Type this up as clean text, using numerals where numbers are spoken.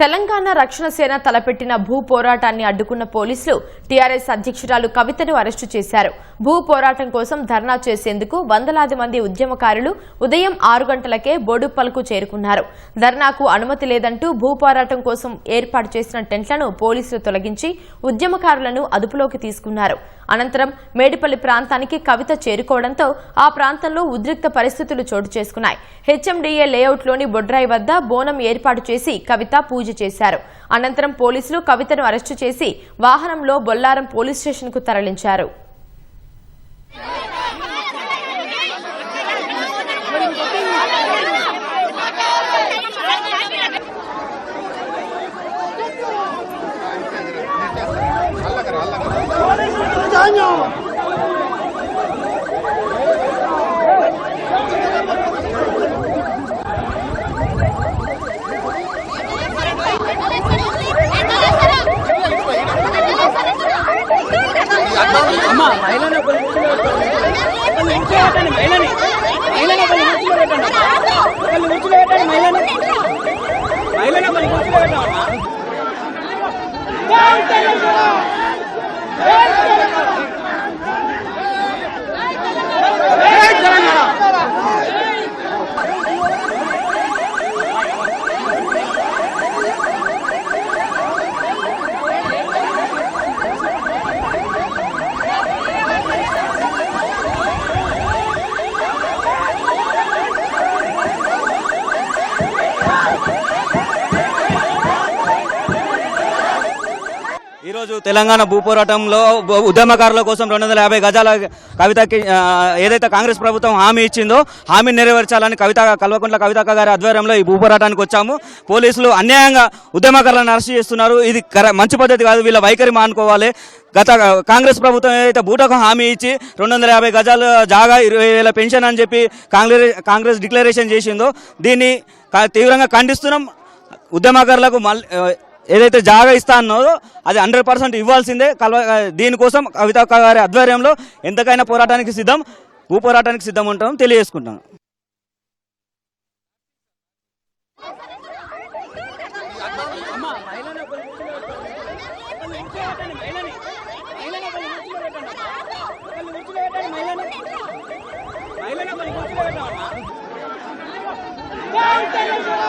తెలంగాణ రక్షణ సేన తలపెట్టిన భూ పోరాటాన్ని అడ్డుకున్న పోలీసులు టీఆర్ఎస్ అధ్యక్షురాలు కవితను అరెస్టు చేశారు. భూ పోరాటం కోసం ధర్నా చేసేందుకు వందలాది మంది ఉద్యమకారులు ఉదయం 6 గంటలకే బోడుప్పల్కు చేరుకున్నారు. ధర్నాకు అనుమతి లేదంటూ భూ పోరాటం కోసం ఏర్పాటు చేసిన టెంట్లను పోలీసులు తొలగించి ఉద్యమకారులను అదుపులోకి తీసుకున్నారు. అనంతరం మేడిపల్లి ప్రాంతానికి కవిత చేరుకోవడంతో ఆ ప్రాంతంలో ఉద్రిక్త పరిస్థితులు చోటు చేసుకున్నాయి. హెచ్ఎండిఏ లేఅవుట్లోని బొడ్రాయి వద్ద బోనం ఏర్పాటు చేసి కవిత పూజ చేశారు. అనంతరం పోలీసులు కవితను అరెస్టు చేసి వాహనంలో బొల్లారం పోలీస్ స్టేషన్కు తరలించారు. ఈరోజు తెలంగాణ భూ పోరాటంలో ఉద్యమకారుల కోసం 250 గజాల కవితకి ఏదైతే కాంగ్రెస్ ప్రభుత్వం హామీ ఇచ్చిందో హామీ నెరవేర్చాలని కల్వకుంట్ల కవితక్క గారి ఆధ్వర్యంలో ఈ భూ పోరాటానికి వచ్చాము. పోలీసులు అన్యాయంగా ఉద్యమకారులను అరెస్ట్ చేస్తున్నారు. ఇది మంచి పద్ధతి కాదు. వీళ్ళ వైఖరి మానుకోవాలి. గత కాంగ్రెస్ ప్రభుత్వం ఏదైతే బూటకు హామీ ఇచ్చి 250 గజాల జాగా 20,000 పెన్షన్ అని చెప్పి కాంగ్రెస్ డిక్లరేషన్ చేసిందో దీన్ని తీవ్రంగా ఖండిస్తున్నాం. ఉద్యమకారులకు ఏదైతే జాగా ఇస్తా అన్నదో అది 100% ఇవ్వాల్సిందే. దీనికోసం కవితక్క గారి ఆధ్వర్యంలో ఎంతకైనా పోరాటానికి సిద్ధం, భూ పోరాటానికి సిద్ధం ఉంటాం తెలియజేసుకుంటాం. జై తెలంగాణ.